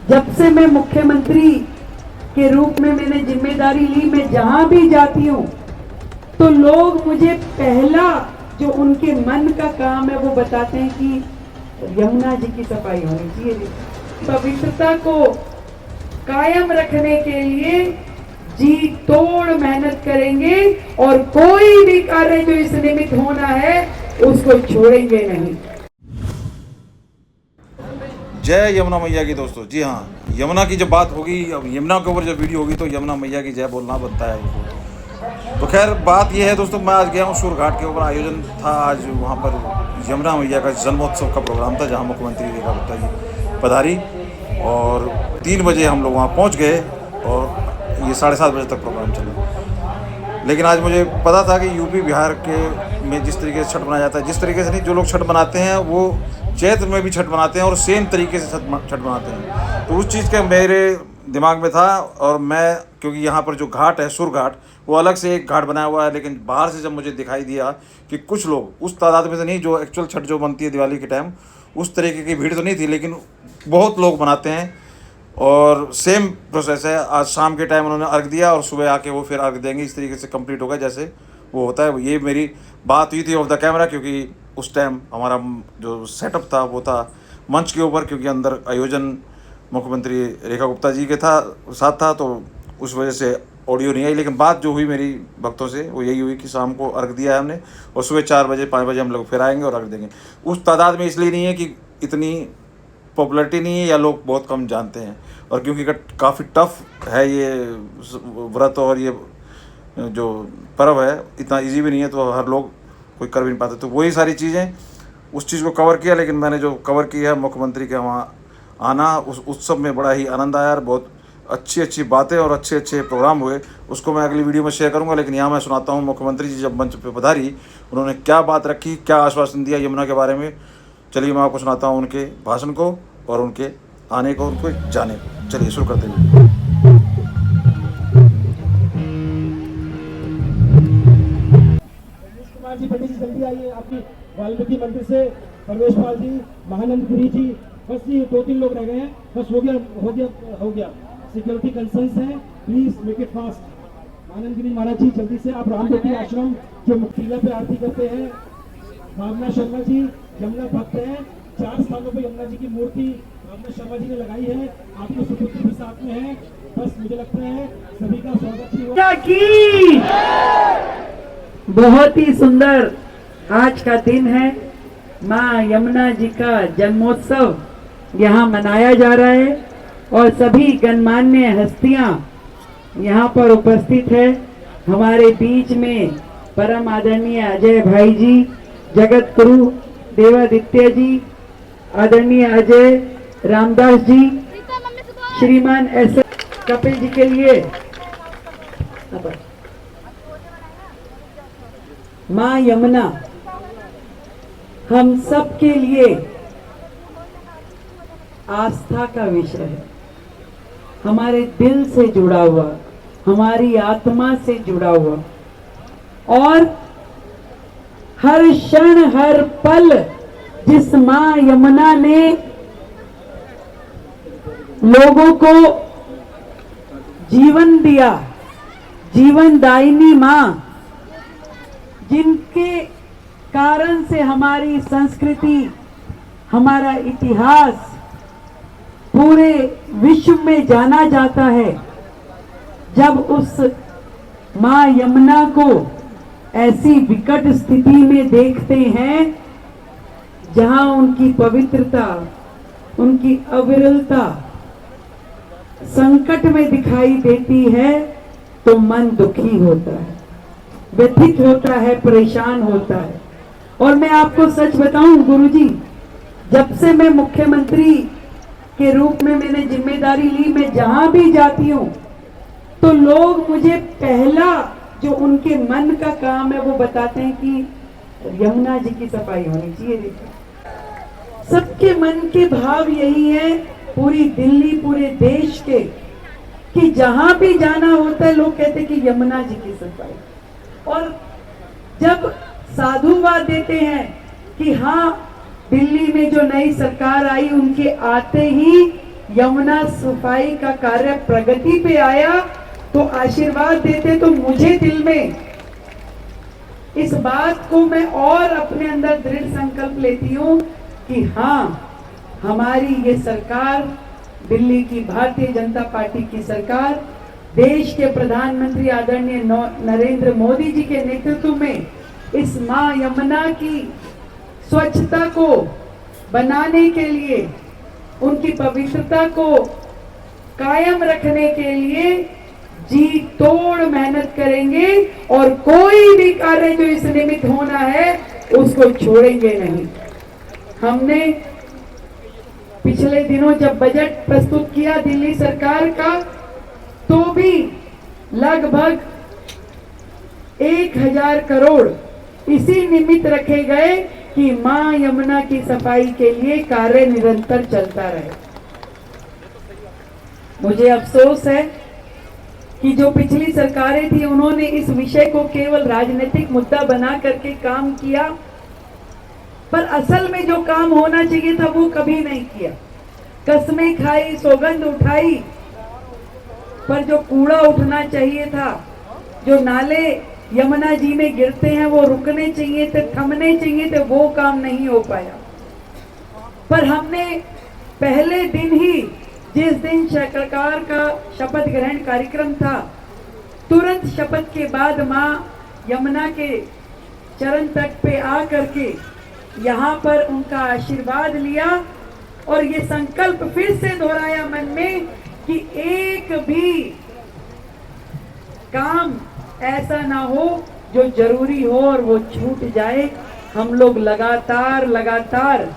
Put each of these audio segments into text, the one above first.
जब से मैं मुख्यमंत्री के रूप में मैंने जिम्मेदारी ली, मैं जहां भी जाती हूं तो लोग मुझे पहला जो उनके मन का काम है वो बताते हैं कि यमुना जी की सफाई होनी चाहिए। पवित्रता को कायम रखने के लिए जी तोड़ मेहनत करेंगे और कोई भी कार्य जो इस निमित्त होना है उसको छोड़ेंगे नहीं। जय यमुना मैया की दोस्तों। जी हाँ, यमुना की जब बात होगी, अब यमुना के ऊपर जब वीडियो होगी तो यमुना मैया की जय बोलना बनता है। तो खैर बात यह है दोस्तों, मैं आज गया हूँ सूर घाट के ऊपर। आयोजन था आज वहाँ पर यमुना मैया का जन्मोत्सव का प्रोग्राम था, जहाँ मुख्यमंत्री रेखा गुप्ता जी पधारी और 3 बजे हम लोग वहाँ पहुँच गए और ये 7:30 बजे तक प्रोग्राम चला। लेकिन आज मुझे पता था कि यूपी बिहार के में जिस तरीके से छठ मनाया जाता है, जिस तरीके से नहीं, जो लोग छठ मनाते हैं वो चैत्र में भी छठ मनाते हैं और सेम तरीके से छठ मनाते हैं। तो उस चीज़ का मेरे दिमाग में था। और मैं क्योंकि यहाँ पर जो घाट है सुर घाट, वो अलग से एक घाट बनाया हुआ है, लेकिन बाहर से जब मुझे दिखाई दिया कि कुछ लोग उस तादाद में से नहीं जो एक्चुअल छठ जो बनती है दिवाली के टाइम, उस तरीके की भीड़ तो नहीं थी, लेकिन बहुत लोग बनाते हैं और सेम प्रोसेस है। आज शाम के टाइम उन्होंने अर्घ दिया और सुबह आके वो फिर अर्घ देंगे। इस तरीके से कंप्लीट होगा जैसे वो होता है। ये मेरी बात हुई थी ऑफ द कैमरा, क्योंकि उस टाइम हमारा जो सेटअप था वो था मंच के ऊपर, क्योंकि अंदर आयोजन मुख्यमंत्री रेखा गुप्ता जी के साथ था, तो उस वजह से ऑडियो नहीं आई। लेकिन बात जो हुई मेरी भक्तों से वो यही हुई कि शाम को अर्घ दिया है हमने और सुबह 4 बजे 5 बजे हम लोग फिर आएंगे और अर्घ देंगे। उस तादाद में इसलिए नहीं है कि इतनी पॉपुलरिटी नहीं है या लोग बहुत कम जानते हैं, और क्योंकि काफ़ी टफ है ये व्रत और ये जो पर्व है, इतना इजी भी नहीं है, तो हर लोग कोई कर भी नहीं पाते। तो वही सारी चीज़ें, उस चीज़ को कवर किया। लेकिन मैंने जो कवर किया है मुख्यमंत्री के वहाँ आना, उस उत्सव में बड़ा ही आनंद आया और बहुत अच्छी बातें और अच्छे प्रोग्राम हुए। उसको मैं अगली वीडियो में शेयर करूंगा। लेकिन यहाँ मैं सुनाता हूँ मुख्यमंत्री जी जब मंच पे पधारी, उन्होंने क्या बात रखी, क्या आश्वासन दिया यमुना के बारे में। चलिए मैं आपको सुनाता हूँ उनके भाषण को और उनके आने को, उनको जाने को। चलिए शुरू करते हैं। जी पंडित जी जल्दी आइए। आपकी वाल्मीकि मंदिर से परवेश पाल जी, महानंद गिरी जी, बस ये 2-3 लोग रह गए हैं, बस हो गया। सिक्योरिटी कंसर्न्स है, please make it fast. Mahanand Giri Maharaj ji जल्दी से। आप रामज्योति आश्रम जो मुक्तिला पे आरती करते हैं, भावना शर्मा जी यमुना भक्त हैं, 4 स्थानों पे यमुना जी की मूर्ति भावना शर्मा जी ने लगाई है, आपके सुपुत्र भी साथ में है। बस मुझे लगता है सभी का स्वागत की। बहुत ही सुंदर आज का दिन है। माँ यमुना जी का जन्मोत्सव यहाँ मनाया जा रहा है और सभी गणमान्य हस्तियाँ यहाँ पर उपस्थित है। हमारे बीच में परम आदरणीय अजय भाई जी, जगत गुरु देवादित्य जी, आदरणीय अजय रामदास जी, श्रीमान एस कपिल जी के लिए माँ यमुना हम सब के लिए आस्था का विषय है, हमारे दिल से जुड़ा हुआ, हमारी आत्मा से जुड़ा हुआ, और हर क्षण हर पल जिस माँ यमुना ने लोगों को जीवन दिया, जीवनदायिनी माँ, जिनके कारण से हमारी संस्कृति, हमारा इतिहास पूरे विश्व में जाना जाता है। जब उस माँ यमुना को ऐसी विकट स्थिति में देखते हैं जहां उनकी पवित्रता, उनकी अविरलता संकट में दिखाई देती है, तो मन दुखी होता है, व्यथित होता है, परेशान होता है। और मैं आपको सच बताऊं गुरुजी, जब से मैं मुख्यमंत्री के रूप में मैंने जिम्मेदारी ली, मैं जहां भी जाती हूं तो लोग मुझे पहला जो उनके मन का काम है वो बताते हैं कि यमुना जी की सफाई होनी चाहिए। सबके मन के भाव यही है, पूरी दिल्ली, पूरे देश के, कि जहां भी जाना होता है लोग कहते हैं कि यमुना जी की सफाई। और जब साधुवाद देते हैं कि हाँ, दिल्ली में जो नई सरकार आई उनके आते ही यमुना सफाई का कार्य प्रगति पे आया तो आशीर्वाद देते, तो मुझे दिल में इस बात को मैं और अपने अंदर दृढ़ संकल्प लेती हूँ कि हाँ, हमारी ये सरकार, दिल्ली की भारतीय जनता पार्टी की सरकार, देश के प्रधानमंत्री आदरणीय नरेंद्र मोदी जी के नेतृत्व में इस मां यमुना की स्वच्छता को बनाने के लिए, उनकी पवित्रता को कायम रखने के लिए जी तोड़ मेहनत करेंगे और कोई भी कार्य जो इस निमित्त होना है उसको छोड़ेंगे नहीं। हमने पिछले दिनों जब बजट प्रस्तुत किया दिल्ली सरकार का, तो भी लगभग 1000 करोड़ इसी निमित्त रखे गए कि मां यमुना की सफाई के लिए कार्य निरंतर चलता रहे। मुझे अफसोस है कि जो पिछली सरकारें थी उन्होंने इस विषय को केवल राजनीतिक मुद्दा बना करके काम किया, पर असल में जो काम होना चाहिए था वो कभी नहीं किया। कस्में खाई, सौगंध उठाई, पर जो कूड़ा उठना चाहिए था, जो नाले यमुना जी में गिरते हैं वो रुकने चाहिए थे, थमने चाहिए थे, वो काम नहीं हो पाया। पर हमने पहले दिन ही, जिस दिन सरकार का शपथ ग्रहण कार्यक्रम था, तुरंत शपथ के बाद मां यमुना के चरण तट पे आ करके यहाँ पर उनका आशीर्वाद लिया और ये संकल्प फिर से दोहराया मन में कि एक भी काम ऐसा ना हो जो जरूरी हो और वो छूट जाए। हम लोग लगातार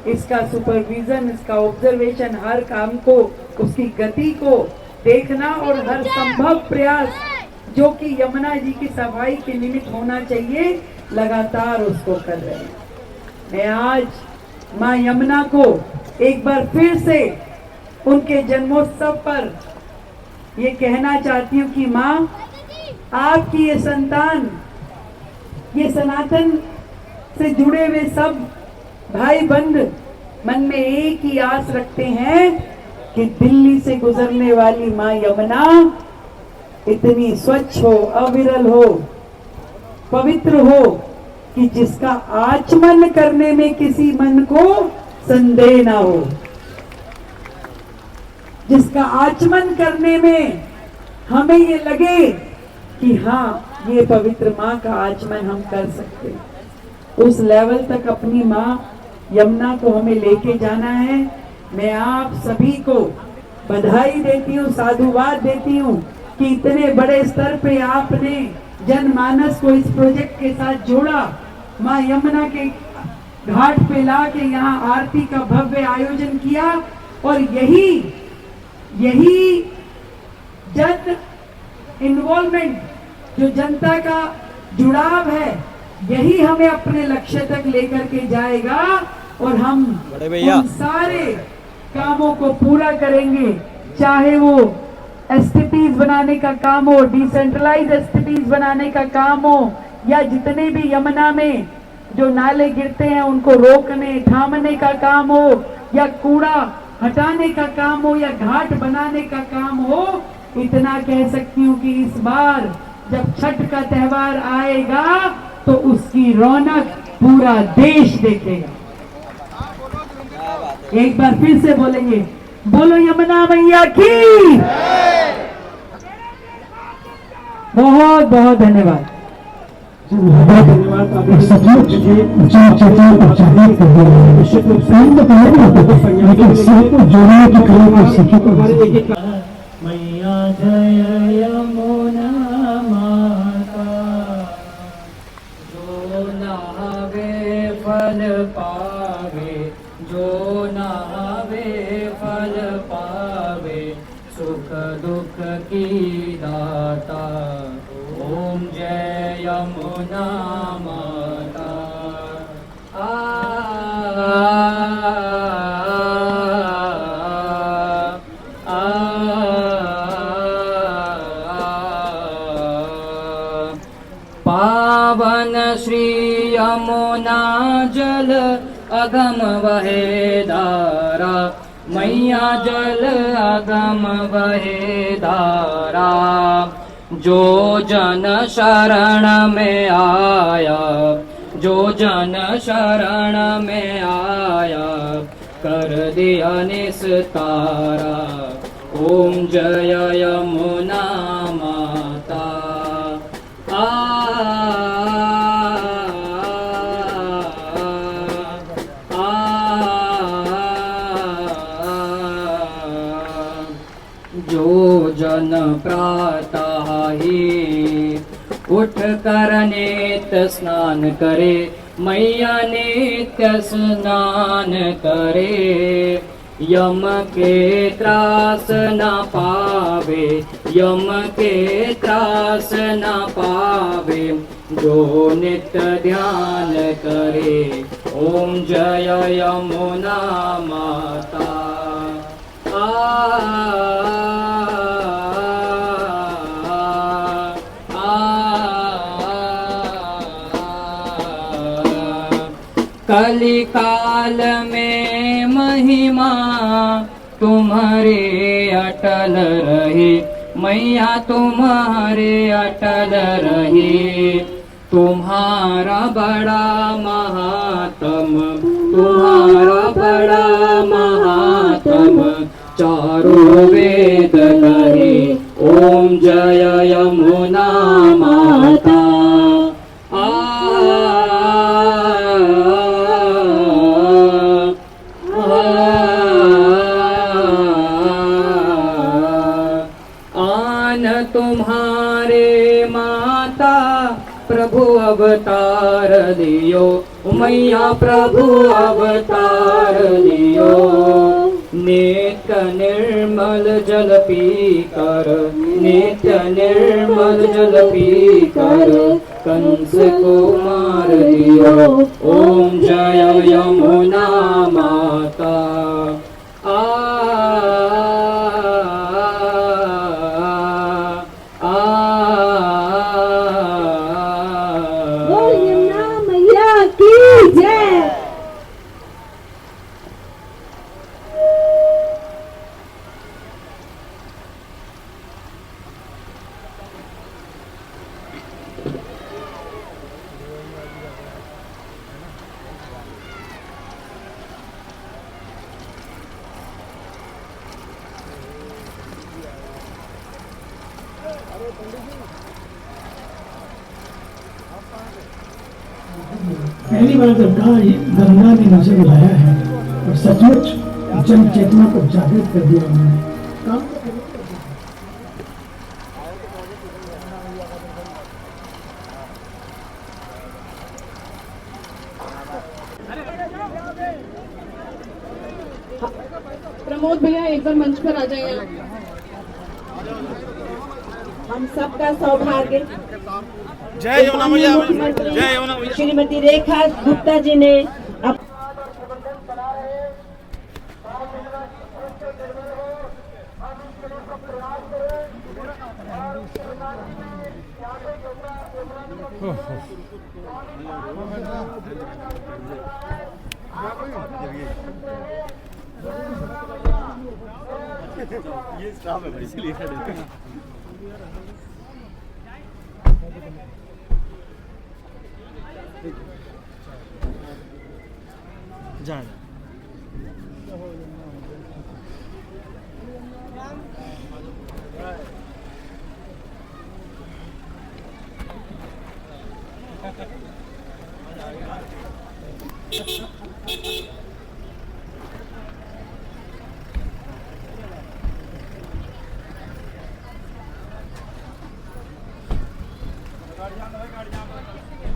इसका सुपरविजन, इसका ऑब्जर्वेशन, हर काम को, उसकी गति को देखना और हर संभव प्रयास जो कि यमुना जी की सफाई के निमित्त होना चाहिए, लगातार उसको कर रहे हैं। मैं आज मां यमुना को एक बार फिर से उनके जन्मोत्सव पर ये कहना चाहती हूँ कि मां, आपकी ये संतान, ये सनातन से जुड़े हुए सब भाई बंद मन में एक ही आस रखते हैं कि दिल्ली से गुजरने वाली मां यमुना इतनी स्वच्छ हो, अविरल हो, पवित्र हो कि जिसका आचमन करने में किसी मन को संदेह ना हो, जिसका आचमन करने में हमें ये लगे कि हाँ, ये पवित्र माँ का आचमन हम कर सकते हैं। उस लेवल तक अपनी माँ यमुना को हमें लेके जाना है। मैं आप सभी को बधाई देती हूँ, साधुवाद देती हूँ कि इतने बड़े स्तर पे आपने जनमानस को इस प्रोजेक्ट के साथ जोड़ा, माँ यमुना के घाट पे ला के यहाँ आरती का भव्य आयोजन किया और यही जन इन्वॉल्वमेंट, जो जनता का जुड़ाव है, यही हमें अपने लक्ष्य तक लेकर के जाएगा और हम उन सारे कामों को पूरा करेंगे, चाहे वो एसटीपीज बनाने का काम हो, डिसेंट्रलाइज एसटीपीज बनाने का काम हो, या जितने भी यमुना में जो नाले गिरते हैं उनको रोकने, थामने का काम हो, या कूड़ा हटाने का काम हो, या घाट बनाने का काम हो। इतना कह सकती हूँ कि इस बार जब छठ का त्योहार आएगा तो उसकी रौनक पूरा देश देखेगा। एक बार फिर से बोलेंगे, बोलो यमुना मैया की। बहुत बहुत धन्यवाद। बहुत धन्यवाद। मैया जय यमुना माता, जो नहावे फल पावे, जो नहावे फल पावे, सुख दुख की दाता। ओम जय यमुना माता। पावन श्री यमुना जल अगम वहे धारा, मैया जल अगम बहे धारा, जो जन शरण में आया, जो जन शरण में आया, कर दिया निस्तारा। ओम जय यमुना माता। जो जन प्रातः ही उठ कर नित्य स्नान करे, मैया नित्य स्नान करे, यम के त्रास न पावे, यम के त्रास न पावे, जो नित्य ध्यान करे। ओम जय यमुना माता। कली काल में महिमा तुम्हारे अटल रही, मैया तुम्हारे अटल रही। तुम्हारा बड़ा महात्म, तुम्हारा बड़ा महात्म, चारों वेद कहे। ओम जय यमुना माता। आन तुम्हारे माता प्रभु अवतार लियो, मैया प्रभु अवतार लियो। नित्य निर्मल जल पी कर, नित्य निर्मल जल पी कर, कंस को मार दियो। ओम जय यमुना माता। पहली बार जब कहा गंगा ने मुझे बुलाया है और सचमुच जन चेतना को जागृत कर दिया उन्होंने। काम तो करना प्रमोद भैया एक बार मंच पर आ जाइए। हम सबका सौभाग्य जय यमुना मैया, जय यमुना मैया। श्रीमती रेखा गुप्ता जी ने ये स्टाफ है इसलिए जाए गाड़ियां